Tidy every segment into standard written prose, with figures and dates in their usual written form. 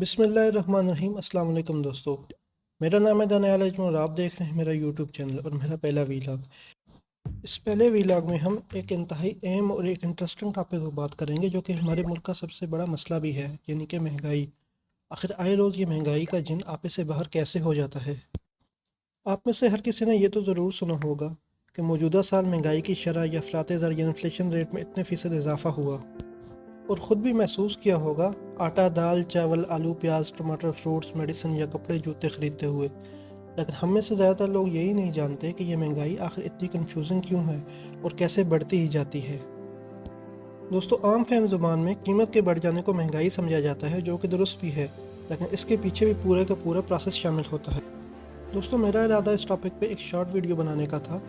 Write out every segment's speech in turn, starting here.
بسم اللہ الرحمن الرحیم۔ السلام علیکم دوستو، میرا نام ہے دانیال اجمل اور آپ دیکھ رہے ہیں میرا یوٹیوب چینل اور میرا پہلا ویلاگ۔ اس پہلے ویلاگ میں ہم ایک انتہائی اہم اور ایک انٹرسٹنگ ٹاپک پر بات کریں گے جو کہ ہمارے ملک کا سب سے بڑا مسئلہ بھی ہے، یعنی کہ مہنگائی۔ آخر آئے روز یہ مہنگائی کا جن آپے سے باہر کیسے ہو جاتا ہے؟ آپ میں سے ہر کسی نے یہ تو ضرور سنا ہوگا کہ موجودہ سال مہنگائی کی شرح یا افراط زر یا انفلیشن ریٹ میں اتنے فیصد اضافہ ہوا، اور خود بھی محسوس کیا ہوگا آٹا، دال، چاول، آلو، پیاز، ٹماٹر، فروٹس، میڈیسن یا کپڑے جوتے خریدتے ہوئے۔ لیکن ہم میں سے زیادہ تر لوگ یہی نہیں جانتے کہ یہ مہنگائی آخر اتنی کنفیوزنگ کیوں ہے اور کیسے بڑھتی ہی جاتی ہے۔ دوستو، عام فہم زبان میں قیمت کے بڑھ جانے کو مہنگائی سمجھا جاتا ہے، جو کہ درست بھی ہے، لیکن اس کے پیچھے بھی پورے کا پورا پروسیس شامل ہوتا ہے۔ دوستو، میرا ارادہ اس ٹاپک پہ ایک شارٹ ویڈیو بنانے کا تھا،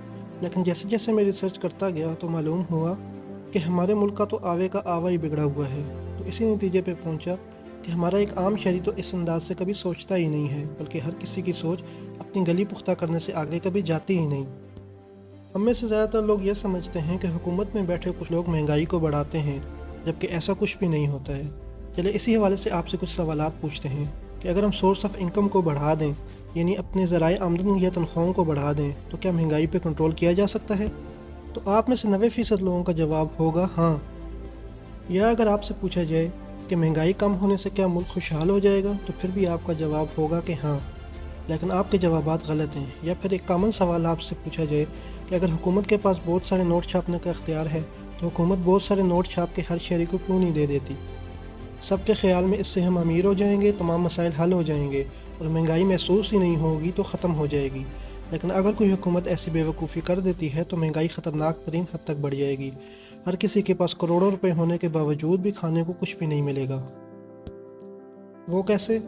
لیکن جیسے جیسے میں ریسرچ کرتا گیا تو معلوم ہوا کہ ہمارے ملک کا تو آوے کا آوا ہی بگڑا ہوا ہے۔ تو اسی نتیجے پہ پہنچا کہ ہمارا ایک عام شہری تو اس انداز سے کبھی سوچتا ہی نہیں ہے، بلکہ ہر کسی کی سوچ اپنی گلی پختہ کرنے سے آگے کبھی جاتی ہی نہیں۔ ہم میں سے زیادہ تر لوگ یہ سمجھتے ہیں کہ حکومت میں بیٹھے کچھ لوگ مہنگائی کو بڑھاتے ہیں، جبکہ ایسا کچھ بھی نہیں ہوتا ہے۔ چلے اسی حوالے سے آپ سے کچھ سوالات پوچھتے ہیں کہ اگر ہم سورس آف انکم کو بڑھا دیں، یعنی اپنے ذرائع آمدن یا تنخواہوں کو بڑھا دیں، تو کیا مہنگائی پہ کنٹرول کیا جا سکتا ہے؟ تو آپ میں سے 90% لوگوں کا جواب ہوگا ہاں۔ یا اگر آپ سے پوچھا جائے کہ مہنگائی کم ہونے سے کیا ملک خوشحال ہو جائے گا، تو پھر بھی آپ کا جواب ہوگا کہ ہاں، لیکن آپ کے جوابات غلط ہیں۔ یا پھر ایک کامن سوال آپ سے پوچھا جائے کہ اگر حکومت کے پاس بہت سارے نوٹ چھاپنے کا اختیار ہے تو حکومت بہت سارے نوٹ چھاپ کے ہر شہری کو کیوں نہیں دے دیتی؟ سب کے خیال میں اس سے ہم امیر ہو جائیں گے، تمام مسائل حل ہو جائیں گے اور مہنگائی محسوس ہی نہیں ہوگی تو ختم ہو جائے گی۔ لیکن اگر کوئی حکومت ایسی بے وقوفی کر دیتی ہے تو مہنگائی خطرناک ترین حد تک بڑھ جائے گی۔ ہر کسی کے پاس کروڑوں روپے ہونے کے باوجود بھی کھانے کو کچھ بھی نہیں ملے گا۔ وہ کیسے؟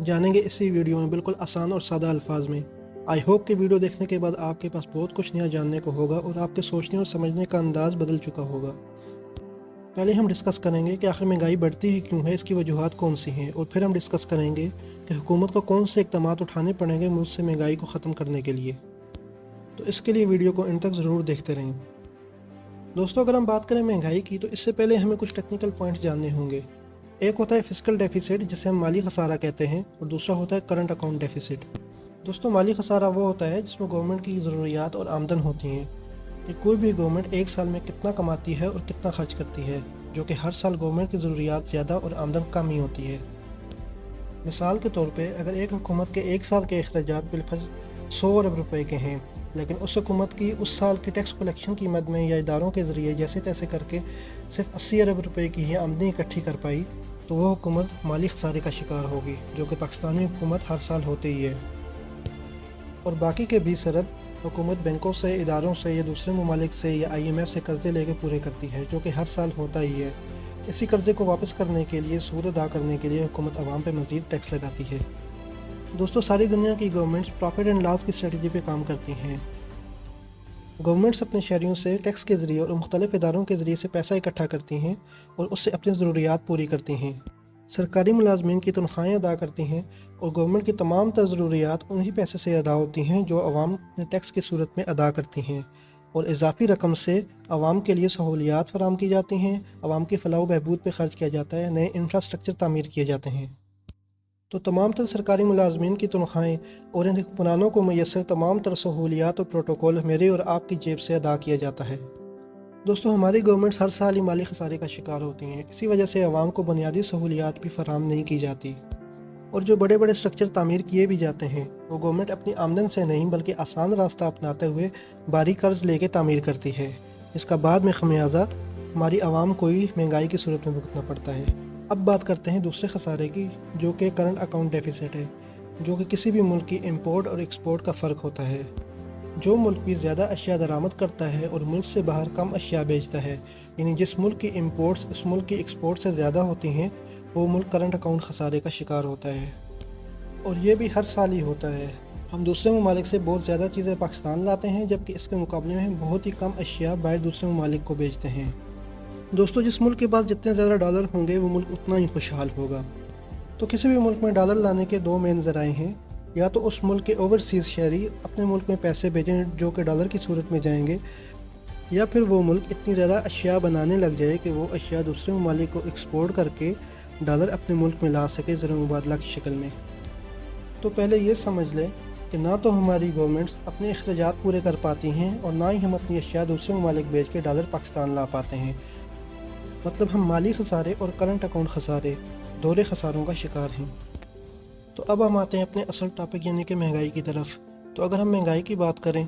جانیں گے اسی ویڈیو میں بالکل آسان اور سادہ الفاظ میں۔ آئی ہوپ کہ ویڈیو دیکھنے کے بعد آپ کے پاس بہت کچھ نیا جاننے کو ہوگا اور آپ کے سوچنے اور سمجھنے کا انداز بدل چکا ہوگا۔ پہلے ہم ڈسکس کریں گے کہ آخر مہنگائی بڑھتی ہی کیوں ہے، اس کی وجوہات کون سی ہیں، اور پھر ہم ڈسکس کریں گے کہ حکومت کو کون سے اقدامات اٹھانے پڑیں گے ملک سے مہنگائی کو ختم کرنے کے لیے۔ تو اس کے لیے ویڈیو کو ان تک ضرور دیکھتے رہیں۔ دوستو، اگر ہم بات کریں مہنگائی کی تو اس سے پہلے ہمیں کچھ ٹیکنیکل پوائنٹس جاننے ہوں گے۔ ایک ہوتا ہے فسکل ڈیفیسٹ، جسے ہم مالی خسارہ کہتے ہیں، اور دوسرا ہوتا ہے کرنٹ اکاؤنٹ ڈیفیسٹ۔ دوستو، مالی خسارہ وہ ہوتا ہے جس میں گورنمنٹ کی ضروریات اور آمدن ہوتی ہیں کہ کوئی بھی گورنمنٹ ایک سال میں کتنا کماتی ہے اور کتنا خرچ کرتی ہے، جو کہ ہر سال گورنمنٹ کی ضروریات زیادہ اور آمدن کم ہی ہوتی ہے۔ مثال کے طور پہ اگر ایک حکومت کے ایک سال کے اخراجات بالفرض 100 ارب روپے کے ہیں، لیکن اس حکومت کی اس سال کی ٹیکس کلیکشن کی مد میں یا اداروں کے ذریعے جیسے تیسے کر کے صرف 80 ارب روپے کی ہی آمدنی اکٹھی کر پائی، تو وہ حکومت مالی خسارے کا شکار ہوگی، جو کہ پاکستانی حکومت ہر سال ہوتی ہی ہے۔ اور باقی کے 20 ارب حکومت بینکوں سے، اداروں سے یا دوسرے ممالک سے یا IMF سے قرضے لے کے پورے کرتی ہے، جو کہ ہر سال ہوتا ہی ہے۔ اسی قرضے کو واپس کرنے کے لیے، سود ادا کرنے کے لیے حکومت عوام پہ مزید ٹیکس لگاتی ہے۔ دوستو، ساری دنیا کی گورنمنٹس پروفٹ اینڈ لاس کی اسٹریٹجی پہ کام کرتی ہیں۔ گورنمنٹس اپنے شہریوں سے ٹیکس کے ذریعے اور مختلف اداروں کے ذریعے سے پیسہ اکٹھا کرتی ہیں اور اس سے اپنی ضروریات پوری کرتی ہیں۔ سرکاری ملازمین کی تنخواہیں ادا کرتی ہیں اور گورنمنٹ کی تمام تر ضروریات انہی پیسے سے ادا ہوتی ہیں جو عوام نے ٹیکس کی صورت میں ادا کرتی ہیں، اور اضافی رقم سے عوام کے لیے سہولیات فراہم کی جاتی ہیں، عوام کی فلاح و بہبود پہ خرچ کیا جاتا ہے، نئے انفراسٹرکچر تعمیر کیے جاتے ہیں۔ تو تمام تر سرکاری ملازمین کی تنخواہیں اور ان حکمرانوں کو میسر تمام تر سہولیات اور پروٹوکول میرے اور آپ کی جیب سے ادا کیا جاتا ہے۔ دوستو، ہماری گورنمنٹس ہر سال ہی مالی خسارے کا شکار ہوتی ہیں، اسی وجہ سے عوام کو بنیادی سہولیات بھی فراہم نہیں کی جاتی، اور جو بڑے بڑے اسٹرکچر تعمیر کیے بھی جاتے ہیں وہ گورنمنٹ اپنی آمدن سے نہیں بلکہ آسان راستہ اپناتے ہوئے بھاری قرض لے کے تعمیر کرتی ہے، جس کا بعد میں خمیازہ ہماری عوام کو ہی مہنگائی کی صورت میں بھگتنا پڑتا ہے۔ اب بات کرتے ہیں دوسرے خسارے کی، جو کہ کرنٹ اکاؤنٹ ڈیفیسٹ ہے، جو کہ کسی بھی ملک کی امپورٹ اور ایکسپورٹ کا فرق ہوتا ہے۔ جو ملک بھی زیادہ اشیاء درآمد کرتا ہے اور ملک سے باہر کم اشیاء بیچتا ہے، یعنی جس ملک کی امپورٹس اس ملک کی ایکسپورٹ سے زیادہ ہوتی ہیں، وہ ملک کرنٹ اکاؤنٹ خسارے کا شکار ہوتا ہے۔ اور یہ بھی ہر سال ہی ہوتا ہے۔ ہم دوسرے ممالک سے بہت زیادہ چیزیں پاکستان لاتے ہیں، جبکہ اس کے مقابلے میں بہت ہی کم اشیاء باہر دوسرے ممالک کو بیچتے ہیں۔ دوستو، جس ملک کے پاس جتنے زیادہ ڈالر ہوں گے وہ ملک اتنا ہی خوشحال ہوگا۔ تو کسی بھی ملک میں ڈالر لانے کے دو مین ذرائع ہیں، یا تو اس ملک کے اوورسیز شہری اپنے ملک میں پیسے بھیجیں جو کہ ڈالر کی صورت میں جائیں گے، یا پھر وہ ملک اتنی زیادہ اشیاء بنانے لگ جائے کہ وہ اشیاء دوسرے ممالک کو ایکسپورٹ کر کے ڈالر اپنے ملک میں لا سکے زر مبادلہ کی شکل میں۔ تو پہلے یہ سمجھ لیں کہ نہ تو ہماری گورنمنٹس اپنے اخراجات پورے کر پاتی ہیں اور نہ ہی ہم اپنی اشیاء دوسرے ممالک بیچ کے ڈالر پاکستان لا پاتے ہیں۔ مطلب ہم مالی خسارے اور کرنٹ اکاؤنٹ خسارے دورے خساروں کا شکار ہیں۔ تو اب ہم آتے ہیں اپنے اصل ٹاپک یعنی کہ مہنگائی کی طرف۔ تو اگر ہم مہنگائی کی بات کریں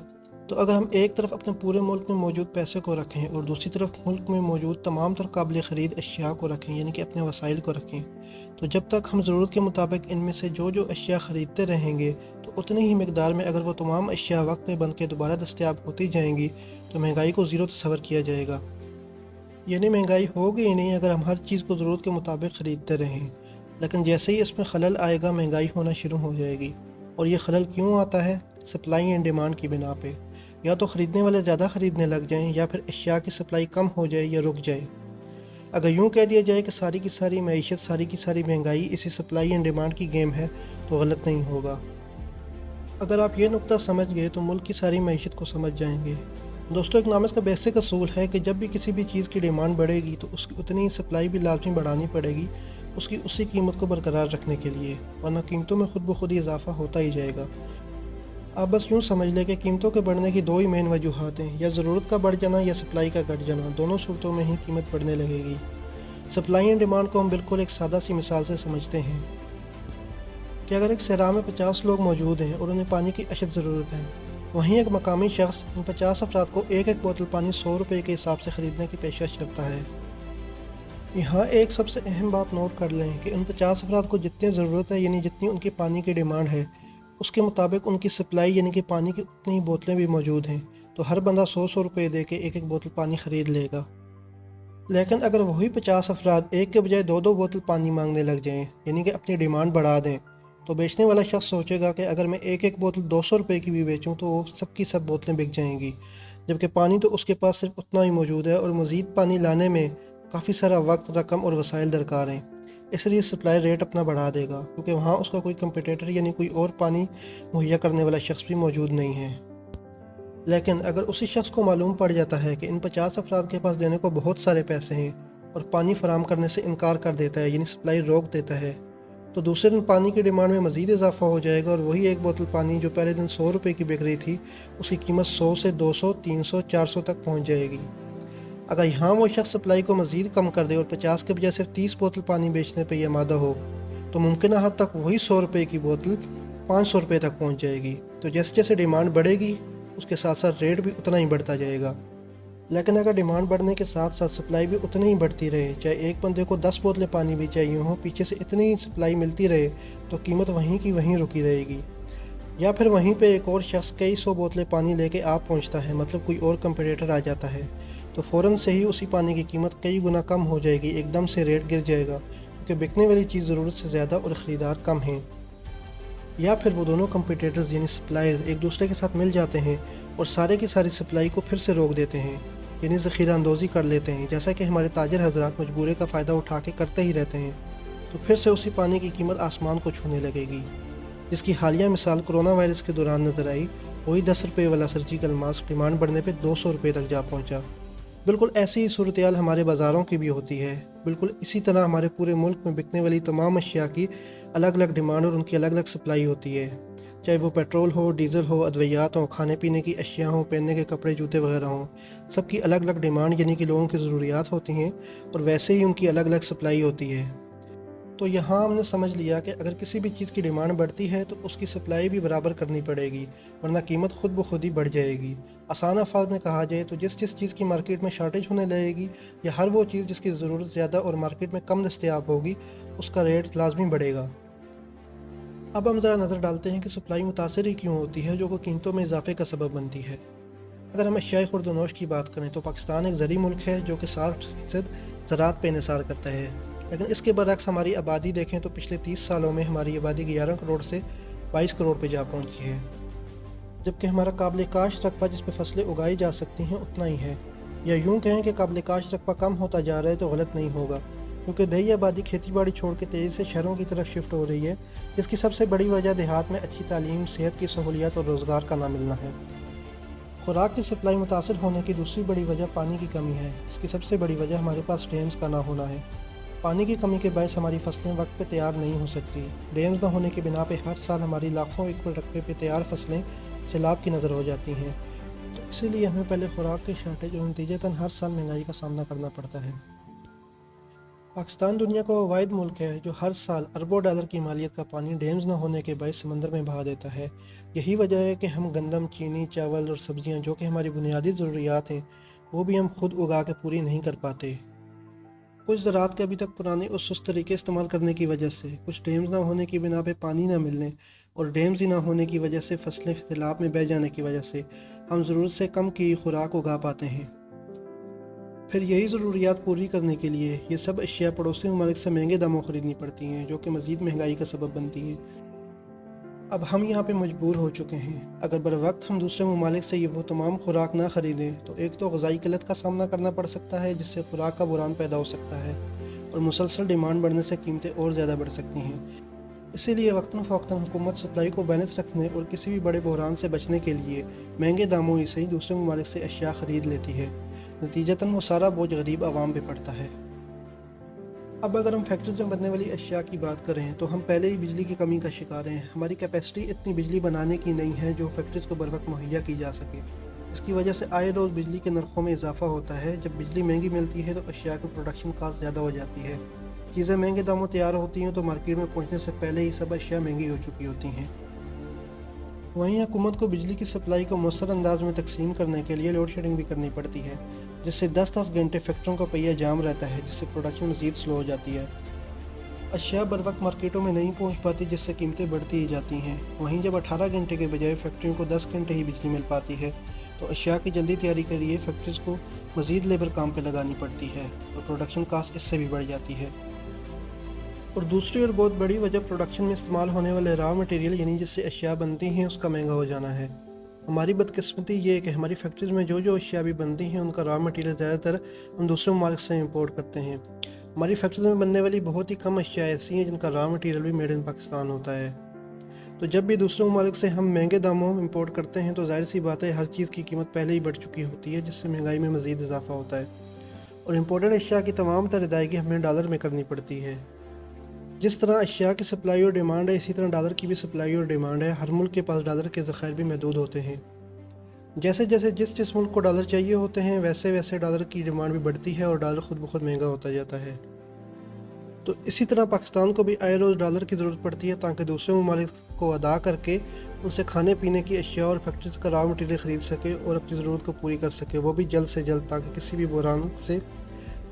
تو اگر ہم ایک طرف اپنے پورے ملک میں موجود پیسے کو رکھیں اور دوسری طرف ملک میں موجود تمام تر قابل خرید اشیاء کو رکھیں یعنی کہ اپنے وسائل کو رکھیں، تو جب تک ہم ضرورت کے مطابق ان میں سے جو اشیاء خریدتے رہیں گے تو اتنی ہی مقدار میں اگر وہ تمام اشیاء وقت پہ بن کے دوبارہ دستیاب ہوتی جائیں گی تو مہنگائی کو زیرو تصور کیا جائے گا۔ یعنی مہنگائی ہوگی ہی نہیں اگر ہم ہر چیز کو ضرورت کے مطابق خریدتے رہیں، لیکن جیسے ہی اس میں خلل آئے گا مہنگائی ہونا شروع ہو جائے گی۔ اور یہ خلل کیوں آتا ہے؟ سپلائی اینڈ ڈیمانڈ کی بنا پہ، یا تو خریدنے والے زیادہ خریدنے لگ جائیں یا پھر اشیاء کی سپلائی کم ہو جائے یا رک جائے۔ اگر یوں کہہ دیا جائے کہ ساری کی ساری معیشت، ساری کی ساری مہنگائی اسی سپلائی اینڈ ڈیمانڈ کی گیم ہے تو غلط نہیں ہوگا۔ اگر آپ یہ نقطہ سمجھ گئے تو ملک کی ساری معیشت کو سمجھ جائیں گے۔ دوستو، اکنامکس کا بیسک اصول ہے کہ جب بھی کسی بھی چیز کی ڈیمانڈ بڑھے گی تو اس کی اتنی ہی سپلائی بھی لازمی بڑھانی پڑے گی اس کی اسی قیمت کو برقرار رکھنے کے لیے، ورنہ قیمتوں میں خود بخود ہی اضافہ ہوتا ہی جائے گا۔ آپ بس یوں سمجھ لیں کہ قیمتوں کے بڑھنے کی دو ہی مین وجوہات ہیں، یا ضرورت کا بڑھ جانا یا سپلائی کا گھٹ جانا۔ دونوں صورتوں میں ہی قیمت بڑھنے لگے گی۔ سپلائی اینڈ ڈیمانڈ کو ہم بالکل ایک سادہ سی مثال سے سمجھتے ہیں کہ اگر ایک صحرا میں 50 لوگ موجود ہیں اور انہیں پانی کی اشد ضرورت ہے، وہیں ایک مقامی شخص ان 50 افراد کو ایک بوتل پانی 100 روپے کے حساب سے خریدنے کی پیشکش کرتا ہے۔ یہاں ایک سب سے اہم بات نوٹ کر لیں کہ ان 50 افراد کو جتنی ضرورت ہے یعنی جتنی ان کی پانی کی ڈیمانڈ ہے اس کے مطابق ان کی سپلائی یعنی کہ پانی کی اتنی ہی بوتلیں بھی موجود ہیں، تو ہر بندہ 100 روپے دے کے ایک بوتل پانی خرید لے گا۔ لیکن اگر وہی 50 افراد ایک کے بجائے 2 بوتل پانی مانگنے لگ جائیں یعنی کہ اپنی ڈیمانڈ بڑھا دیں، تو بیچنے والا شخص سوچے گا کہ اگر میں ایک بوتل 200 روپے کی بھی بیچوں تو وہ سب کی سب بوتلیں بک جائیں گی، جبکہ پانی تو اس کے پاس صرف اتنا ہی موجود ہے اور مزید پانی لانے میں کافی سارا وقت، رقم اور وسائل درکار ہیں۔ اس لیے سپلائی ریٹ اپنا بڑھا دے گا کیونکہ وہاں اس کا کوئی کمپیٹیٹر یعنی کوئی اور پانی مہیا کرنے والا شخص بھی موجود نہیں ہے۔ لیکن اگر اسی شخص کو معلوم پڑ جاتا ہے کہ ان 50 افراد کے پاس دینے کو بہت سارے پیسے ہیں اور پانی فراہم کرنے سے انکار کر دیتا ہے یعنی سپلائی روک دیتا ہے، تو دوسرے دن پانی کی ڈیمانڈ میں مزید اضافہ ہو جائے گا اور وہی ایک بوتل پانی جو پہلے دن 100 روپے کی بک رہی تھی اس کی قیمت 100 سے 200، 300، 400 تک پہنچ جائے گی۔ اگر یہاں وہ شخص سپلائی کو مزید کم کر دے اور 50 کے بجائے صرف 30 بوتل پانی بیچنے پہ یہ آمادہ ہو تو ممکنہ حد تک وہی 100 روپے کی بوتل 500 روپے تک پہنچ جائے گی۔ تو جیسے جیسے ڈیمانڈ بڑھے گی اس کے ساتھ ساتھ ریٹ بھی اتنا ہی بڑھتا جائے گا۔ لیکن اگر ڈیمانڈ بڑھنے کے ساتھ ساتھ سپلائی بھی اتنی ہی بڑھتی رہے، چاہے ایک بندے کو 10 بوتلیں پانی بھی چاہیے ہوں، پیچھے سے اتنی ہی سپلائی ملتی رہے، تو قیمت وہیں کی وہیں رکی رہے گی۔ یا پھر وہیں پہ ایک اور شخص کئی 100 بوتلیں پانی لے کے آپ پہنچتا ہے، مطلب کوئی اور کمپیٹیٹر آ جاتا ہے، تو فوراً سے ہی اسی پانی کی قیمت کئی گنا کم ہو جائے گی، ایک دم سے ریٹ گر جائے گا کیونکہ بکنے والی چیز ضرورت سے زیادہ اور خریدار کم ہیں۔ یا پھر وہ دونوں کمپیٹیٹرز یعنی سپلائر ایک دوسرے کے ساتھ مل جاتے ہیں اور سارے کی ساری سپلائی کو پھر سے روک دیتے ہیں، یعنی ذخیرہ اندوزی کر لیتے ہیں، جیسا کہ ہمارے تاجر حضرات مجبورے کا فائدہ اٹھا کے کرتے ہی رہتے ہیں۔ تو پھر سے اسی پانی کی قیمت آسمان کو چھونے لگے گی، جس کی حالیہ مثال کرونا وائرس کے دوران نظر آئی۔ وہی 10 روپے والا سرجیکل ماسک ڈیمانڈ بڑھنے پہ 200 روپے تک جا پہنچا۔ بالکل ایسی ہی صورتحال ہمارے بازاروں کی بھی ہوتی ہے۔ بالکل اسی طرح ہمارے پورے ملک میں بکنے والی تمام اشیاء کی الگ الگ ڈیمانڈ اور ان کی الگ الگ سپلائی ہوتی ہے، چاہے وہ پیٹرول ہو، ڈیزل ہو، ادویات ہوں، کھانے پینے کی اشیاء ہوں، پہننے کے کپڑے، جوتے وغیرہ ہوں، سب کی الگ الگ ڈیمانڈ یعنی کہ لوگوں کی ضروریات ہوتی ہیں اور ویسے ہی ان کی الگ الگ سپلائی ہوتی ہے۔ تو یہاں ہم نے سمجھ لیا کہ اگر کسی بھی چیز کی ڈیمانڈ بڑھتی ہے تو اس کی سپلائی بھی برابر کرنی پڑے گی، ورنہ قیمت خود بخود ہی بڑھ جائے گی۔ آسان الفاظ میں کہا جائے تو جس چیز کی مارکیٹ میں شارٹیج ہونے لگے گی، یا ہر وہ چیز جس کی ضرورت زیادہ اور مارکیٹ میں کم دستیاب ہوگی، اس کا ریٹ لازمی بڑھے گا۔ اب ہم ذرا نظر ڈالتے ہیں کہ سپلائی متاثر ہی کیوں ہوتی ہے جو کہ قیمتوں میں اضافے کا سبب بنتی ہے۔ اگر ہم اشیاء خورد و نوش کی بات کریں تو پاکستان ایک زرعی ملک ہے جو کہ 60% زراعت پہ انحصار کرتا ہے، لیکن اس کے برعکس ہماری آبادی دیکھیں تو پچھلے 30 سالوں میں ہماری آبادی 11 کروڑ سے 22 کروڑ پہ جا پہنچی ہے، جبکہ ہمارا قابل کاشت رقبہ جس پہ فصلیں اگائی جا سکتی ہیں اتنا ہی ہے۔ یا یوں کہیں کہ قابل کاشت رقبہ کم ہوتا جا رہا ہے تو غلط نہیں ہوگا، کیونکہ دیہی آبادی کھیتی باڑی چھوڑ کے تیزی سے شہروں کی طرف شفٹ ہو رہی ہے، جس کی سب سے بڑی وجہ دیہات میں اچھی تعلیم، صحت کی سہولیات اور روزگار کا نہ ملنا ہے۔ خوراک کی سپلائی متاثر ہونے کی دوسری بڑی وجہ پانی کی کمی ہے، اس کی سب سے بڑی وجہ ہمارے پاس ڈیمز کا نہ ہونا ہے۔ پانی کی کمی کے باعث ہماری فصلیں وقت پہ تیار نہیں ہو سکتی۔ ڈیمز نہ ہونے کی بنا پہ ہر سال ہماری لاکھوں ایکڑ رقبے پہ تیار فصلیں سیلاب کی نظر ہو جاتی ہیں۔ تو اسی لیے ہمیں پہلے خوراک کی شارٹیج اور نتیجتاً ہر سال مہنگائی کا سامنا کرنا پڑتا ہے۔ پاکستان دنیا کا وہ واحد ملک ہے جو ہر سال اربوں ڈالر کی مالیت کا پانی ڈیمز نہ ہونے کے باعث سمندر میں بہا دیتا ہے۔ یہی وجہ ہے کہ ہم گندم، چینی، چاول اور سبزیاں جو کہ ہماری بنیادی ضروریات ہیں وہ بھی ہم خود اگا کے پوری نہیں کر پاتے۔ کچھ زراعت کے ابھی تک پرانے اور سست طریقے استعمال کرنے کی وجہ سے، کچھ ڈیمز نہ ہونے کی بنا پہ پانی نہ ملنے اور ڈیمز ہی نہ ہونے کی وجہ سے فصلیں سیلاب میں بہہ جانے کی وجہ سے ہم ضرورت سے کم کی خوراک اگا پاتے ہیں۔ پھر یہی ضروریات پوری کرنے کے لیے یہ سب اشیاء پڑوسی ممالک سے مہنگے داموں خریدنی پڑتی ہیں، جو کہ مزید مہنگائی کا سبب بنتی ہیں۔ اب ہم یہاں پہ مجبور ہو چکے ہیں۔ اگر بر وقت ہم دوسرے ممالک سے یہ وہ تمام خوراک نہ خریدیں تو ایک تو غذائی قلت کا سامنا کرنا پڑ سکتا ہے، جس سے خوراک کا بحران پیدا ہو سکتا ہے، اور مسلسل ڈیمانڈ بڑھنے سے قیمتیں اور زیادہ بڑھ سکتی ہیں۔ اسی لیے وقتاً فوقتاً حکومت سپلائی کو بیلنس رکھنے اور کسی بھی بڑے بحران سے بچنے کے لیے مہنگے داموں ہی سے دوسرے ممالک سے اشیاء خرید لیتی ہے۔ نتیجتاً وہ سارا بوجھ غریب عوام پہ پڑتا ہے۔ اب اگر ہم فیکٹریز میں بننے والی اشیاء کی بات کریں تو ہم پہلے ہی بجلی کی کمی کا شکار ہیں۔ ہماری کیپیسٹی اتنی بجلی بنانے کی نہیں ہے جو فیکٹریز کو بر وقت مہیا کی جا سکے۔ اس کی وجہ سے آئے روز بجلی کے نرخوں میں اضافہ ہوتا ہے۔ جب بجلی مہنگی ملتی ہے تو اشیاء کی پروڈکشن کاسٹ زیادہ ہو جاتی ہے۔ چیزیں مہنگے داموں تیار ہوتی ہیں تو مارکیٹ میں پہنچنے سے پہلے ہی سب اشیاء مہنگی ہو چکی ہوتی ہیں۔ وہیں حکومت کو بجلی کی سپلائی کو مؤثر انداز میں تقسیم کرنے کے لیے لوڈ شیڈنگ بھی کرنی پڑتی ہے، جس سے 10 گھنٹے فیکٹریوں کا پہیہ جام رہتا ہے، جس سے پروڈکشن مزید سلو ہو جاتی ہے۔ اشیاء بر وقت مارکیٹوں میں نہیں پہنچ پاتی، جس سے قیمتیں بڑھتی ہی جاتی ہیں۔ وہیں جب 18 گھنٹے کے بجائے فیکٹریوں کو 10 گھنٹے ہی بجلی مل پاتی ہے تو اشیاء کی جلدی تیاری کے لیے فیکٹریز کو مزید لیبر کام پہ لگانی پڑتی ہے اور پروڈکشن کاسٹ اس سے بھی بڑھ جاتی ہے۔ اور دوسری اور بہت بڑی وجہ پروڈکشن میں استعمال ہونے والے را مٹیریل یعنی جس سے اشیاء بنتی ہیں اس کا مہنگا ہو جانا ہے۔ ہماری بدقسمتی یہ ہے کہ ہماری فیکٹریز میں جو اشیاء بھی بنتی ہیں ان کا را مٹیریل زیادہ تر ہم دوسرے ممالک سے امپورٹ کرتے ہیں۔ ہماری فیکٹریز میں بننے والی بہت ہی کم اشیاء ایسی ہیں جن کا را مٹیریل بھی میڈ ان پاکستان ہوتا ہے۔ تو جب بھی دوسرے ممالک سے ہم مہنگے داموں امپورٹ کرتے ہیں تو ظاہر سی بات ہے ہر چیز کی قیمت پہلے ہی بڑھ چکی ہوتی ہے، جس سے مہنگائی میں مزید اضافہ ہوتا ہے، اور امپورٹڈ اشیاء کی تمام تر ادائیگی ہمیں ڈالر میں کرنی پڑتی ہے۔ جس طرح اشیاء کی سپلائی اور ڈیمانڈ ہے، اسی طرح ڈالر کی بھی سپلائی اور ڈیمانڈ ہے۔ ہر ملک کے پاس ڈالر کے ذخائر بھی محدود ہوتے ہیں۔ جیسے جیسے جس ملک کو ڈالر چاہیے ہوتے ہیں ویسے ویسے ڈالر کی ڈیمانڈ بھی بڑھتی ہے اور ڈالر خود بخود مہنگا ہوتا جاتا ہے۔ تو اسی طرح پاکستان کو بھی آئے روز ڈالر کی ضرورت پڑتی ہے تاکہ دوسرے ممالک کو ادا کر کے ان سے کھانے پینے کی اشیاء اور فیکٹریز کا را مٹیریل خرید سکے اور اپنی ضرورت کو پوری کر سکے، وہ بھی جلد سے جلد، تاکہ کسی بھی بحران سے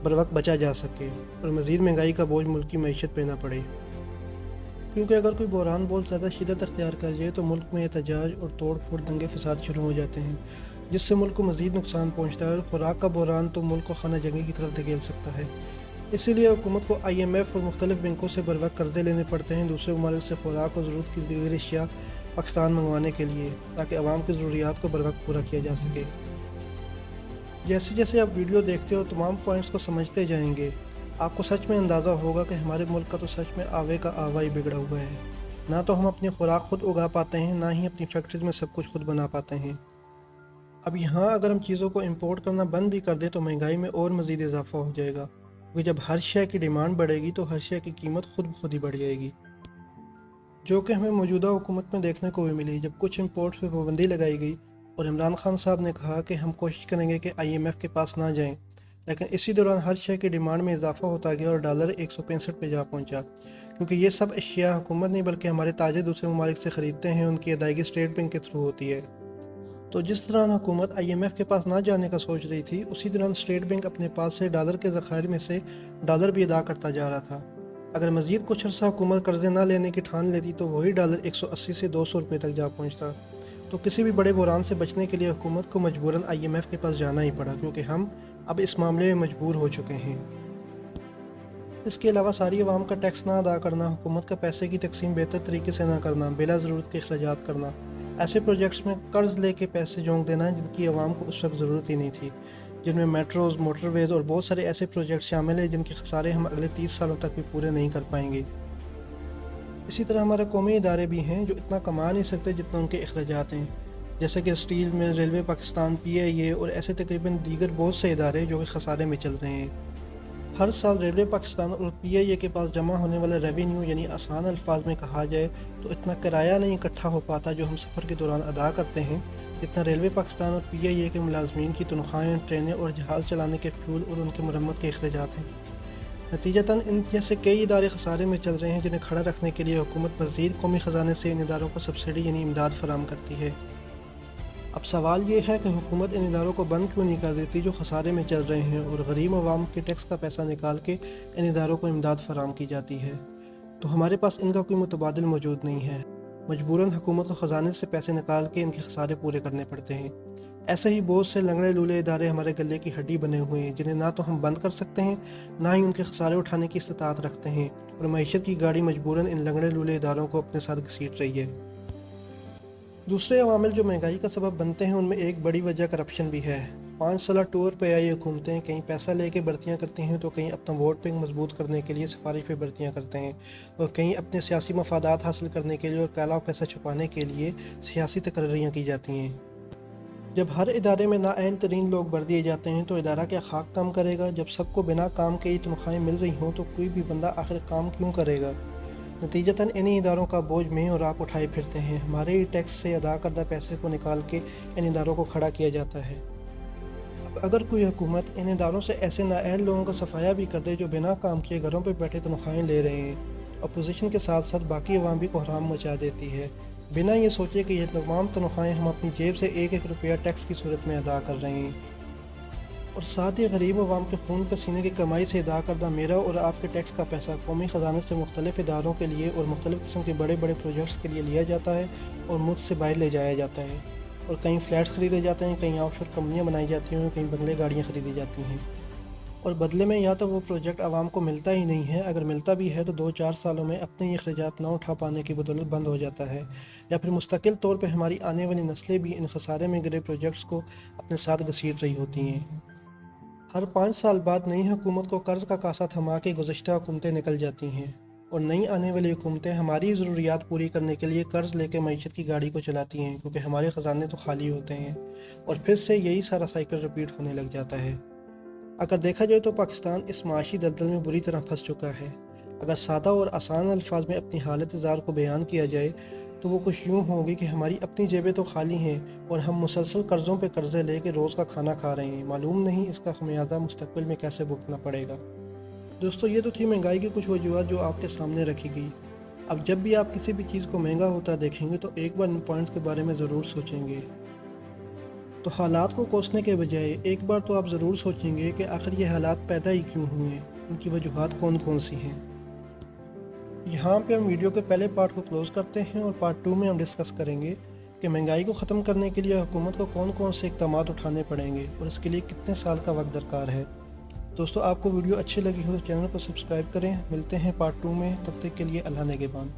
بر وقت بچا جا سکے اور مزید مہنگائی کا بوجھ ملک کی معیشت پہ نہ پڑے۔ کیونکہ اگر کوئی بحران بہت زیادہ شدت اختیار کر جائے تو ملک میں احتجاج اور توڑ پھوڑ دنگے فساد شروع ہو جاتے ہیں، جس سے ملک کو مزید نقصان پہنچتا ہے، اور خوراک کا بحران تو ملک کو خانہ جنگی کی طرف دھکیل سکتا ہے۔ اسی لیے حکومت کو IMF اور مختلف بینکوں سے بر وقت قرضے لینے پڑتے ہیں دوسرے ممالک سے خوراک اور ضرورت کی دیگر اشیاء پاکستان منگوانے کے لیے، تاکہ عوام کی ضروریات کو بر وقت پورا کیا جا سکے۔ جیسے جیسے آپ ویڈیو دیکھتے اور تمام پوائنٹس کو سمجھتے جائیں گے، آپ کو سچ میں اندازہ ہوگا کہ ہمارے ملک کا تو سچ میں آوے کا آوا ہی بگڑا ہوا ہے۔ نہ تو ہم اپنی خوراک خود اگا پاتے ہیں، نہ ہی اپنی فیکٹریز میں سب کچھ خود بنا پاتے ہیں۔ اب یہاں اگر ہم چیزوں کو امپورٹ کرنا بند بھی کر دیں تو مہنگائی میں اور مزید اضافہ ہو جائے گا، کیونکہ جب ہر شے کی ڈیمانڈ بڑھے گی تو ہر شے کی قیمت خود بخود ہی بڑھ جائے گی، جو کہ ہمیں موجودہ حکومت میں دیکھنے کو بھی ملی۔ جب کچھ امپورٹس پہ پابندی لگائی گئی اور عمران خان صاحب نے کہا کہ ہم کوشش کریں گے کہ IMF کے پاس نہ جائیں، لیکن اسی دوران ہر شے کی ڈیمانڈ میں اضافہ ہوتا گیا اور ڈالر 165 پہ جا پہنچا، کیونکہ یہ سب اشیاء حکومت نہیں بلکہ ہمارے تاجر دوسرے ممالک سے خریدتے ہیں، ان کی ادائیگی اسٹیٹ بینک کے تھرو ہوتی ہے۔ تو جس طرح حکومت IMF کے پاس نہ جانے کا سوچ رہی تھی، اسی دوران اسٹیٹ بینک اپنے پاس سے ڈالر کے ذخائر میں سے ڈالر بھی ادا کرتا جا رہا تھا۔ اگر مزید کچھ عرصہ حکومت قرضے نہ لینے کی ٹھان لیتی تو وہی ڈالر 180 سے 200 روپے تک جا پہنچتا۔ تو کسی بھی بڑے بحران سے بچنے کے لیے حکومت کو مجبوراً IMF کے پاس جانا ہی پڑا، کیونکہ ہم اب اس معاملے میں مجبور ہو چکے ہیں۔ اس کے علاوہ ساری عوام کا ٹیکس نہ ادا کرنا، حکومت کا پیسے کی تقسیم بہتر طریقے سے نہ کرنا، بلا ضرورت کے اخراجات کرنا، ایسے پروجیکٹس میں قرض لے کے پیسے جھونک دینا جن کی عوام کو اس وقت ضرورت ہی نہیں تھی، جن میں میٹروز، موٹر ویز اور بہت سارے ایسے پروجیکٹ شامل ہیں جن کے خسارے ہم اگلے 30 سالوں تک بھی پورے نہیں کر پائیں گے۔ اسی طرح ہمارے قومی ادارے بھی ہیں جو اتنا کما نہیں سکتے جتنا ان کے اخراجات ہیں، جیسے کہ اسٹیل میں، ریلوے پاکستان، PIA اور ایسے تقریباً دیگر بہت سے ادارے جو کہ خسارے میں چل رہے ہیں۔ ہر سال ریلوے پاکستان اور پی آئی اے کے پاس جمع ہونے والا ریونیو، یعنی آسان الفاظ میں کہا جائے تو اتنا کرایہ نہیں اکٹھا ہو پاتا جو ہم سفر کے دوران ادا کرتے ہیں، جتنا ریلوے پاکستان اور پی آئی اے کے ملازمین کی تنخواہیں، ٹرینیں اور جہاز چلانے کے فیول اور ان کی مرمت کے اخراجات ہیں۔ نتیجتاً ان جیسے کئی ادارے خسارے میں چل رہے ہیں، جنہیں کھڑا رکھنے کے لیے حکومت مزید قومی خزانے سے ان اداروں کو سبسڈی یعنی امداد فراہم کرتی ہے۔ اب سوال یہ ہے کہ حکومت ان اداروں کو بند کیوں نہیں کر دیتی جو خسارے میں چل رہے ہیں، اور غریب عوام کے ٹیکس کا پیسہ نکال کے ان اداروں کو امداد فراہم کی جاتی ہے؟ تو ہمارے پاس ان کا کوئی متبادل موجود نہیں ہے، مجبوراً حکومت کو خزانے سے پیسے نکال کے ان کے خسارے پورے کرنے پڑتے ہیں۔ ایسے ہی بہت سے لنگڑے لولے ادارے ہمارے گلے کی ہڈی بنے ہوئے ہیں، جنہیں نہ تو ہم بند کر سکتے ہیں، نہ ہی ان کے خسارے اٹھانے کی استطاعت رکھتے ہیں، اور معیشت کی گاڑی مجبوراً ان لنگڑے لولے اداروں کو اپنے ساتھ گھسیٹ رہی ہے۔ دوسرے عوامل جو مہنگائی کا سبب بنتے ہیں، ان میں ایک بڑی وجہ کرپشن بھی ہے۔ 5 سالہ ٹور پہ آئی حکومتیں کہیں پیسہ لے کے بھرتیاں کرتی ہیں تو کہیں اپنا ووٹ بینک مضبوط کرنے کے لیے سفارش پہ بھرتیاں کرتے ہیں، اور کہیں اپنے سیاسی مفادات حاصل کرنے کے لیے اور کالا پیسہ چھپانے کے لیے سیاسی تقرریاں کی جاتی ہیں۔ جب ہر ادارے میں نااہل ترین لوگ بھر دیے جاتے ہیں تو ادارہ کیا خاک کام کرے گا؟ جب سب کو بنا کام کے ہی تنخواہیں مل رہی ہوں تو کوئی بھی بندہ آخر کام کیوں کرے گا؟ نتیجتاً انہی اداروں کا بوجھ میں اور آپ اٹھائے پھرتے ہیں، ہمارے ہی ٹیکس سے ادا کردہ پیسے کو نکال کے ان اداروں کو کھڑا کیا جاتا ہے۔ اب اگر کوئی حکومت ان اداروں سے ایسے نااہل لوگوں کا صفایا بھی کر دے جو بنا کام کیے گھروں پہ بیٹھے تنخواہیں لے رہے ہیں، اپوزیشن کے ساتھ ساتھ باقی عوام بھی کوحرام مچا دیتی ہے، بنا یہ سوچے کہ یہ تمام تنخواہیں ہم اپنی جیب سے ایک ایک روپیہ ٹیکس کی صورت میں ادا کر رہے ہیں، اور ساتھ ہی غریب عوام کے خون پسینے کی کمائی سے ادا کردہ میرا اور آپ کے ٹیکس کا پیسہ قومی خزانے سے مختلف اداروں کے لیے اور مختلف قسم کے بڑے بڑے پروجیکٹس کے لیے لیا جاتا ہے اور ملک سے باہر لے جایا جاتا ہے، اور کہیں فلیٹس خریدے جاتے ہیں، کہیں آف شور کمپنیاں بنائی جاتی ہیں، کہیں بنگلے گاڑیاں خریدی جاتی ہیں، اور بدلے میں یا تو وہ پروجیکٹ عوام کو ملتا ہی نہیں ہے، اگر ملتا بھی ہے تو 2-4 سالوں میں اپنے ہی اخراجات نہ اٹھا پانے کی بدولت بند ہو جاتا ہے، یا پھر مستقل طور پہ ہماری آنے والی نسلیں بھی ان خسارے میں گرے پروجیکٹس کو اپنے ساتھ گھسیٹ رہی ہوتی ہیں۔ ہر 5 سال بعد نئی حکومت کو قرض کا کاسہ تھما کے گزشتہ حکومتیں نکل جاتی ہیں، اور نئی آنے والی حکومتیں ہماری ضروریات پوری کرنے کے لیے قرض لے کے معیشت کی گاڑی کو چلاتی ہیں، کیونکہ ہمارے خزانے تو خالی ہوتے ہیں، اور پھر سے یہی سارا سائیکل رپیٹ ہونے لگ جاتا ہے۔ اگر دیکھا جائے تو پاکستان اس معاشی دلدل میں بری طرح پھنس چکا ہے۔ اگر سادہ اور آسان الفاظ میں اپنی حالت زار کو بیان کیا جائے تو وہ کچھ یوں ہوگی کہ ہماری اپنی جیبیں تو خالی ہیں، اور ہم مسلسل قرضوں پہ قرضے لے کے روز کا کھانا کھا رہے ہیں، معلوم نہیں اس کا خمیازہ مستقبل میں کیسے بھگتنا پڑے گا۔ دوستو، یہ تو تھی مہنگائی کی کچھ وجوہات جو آپ کے سامنے رکھی گئی۔ اب جب بھی آپ کسی بھی چیز کو مہنگا ہوتا دیکھیں گے تو ایک بار ان پوائنٹس کے بارے میں ضرور سوچیں گے۔ تو حالات کو کوسنے کے بجائے ایک بار تو آپ ضرور سوچیں گے کہ آخر یہ حالات پیدا ہی کیوں ہوئے، ان کی وجوہات کون کون سی ہیں۔ یہاں پہ ہم ویڈیو کے پہلے پارٹ کو کلوز کرتے ہیں، اور پارٹ 2 میں ہم ڈسکس کریں گے کہ مہنگائی کو ختم کرنے کے لیے حکومت کو کون کون سے اقدامات اٹھانے پڑیں گے اور اس کے لیے کتنے سال کا وقت درکار ہے۔ دوستو، آپ کو ویڈیو اچھی لگی ہو تو چینل کو سبسکرائب کریں۔ ملتے ہیں پارٹ 2 میں، تب تک کے لیے اللہ نگہبان۔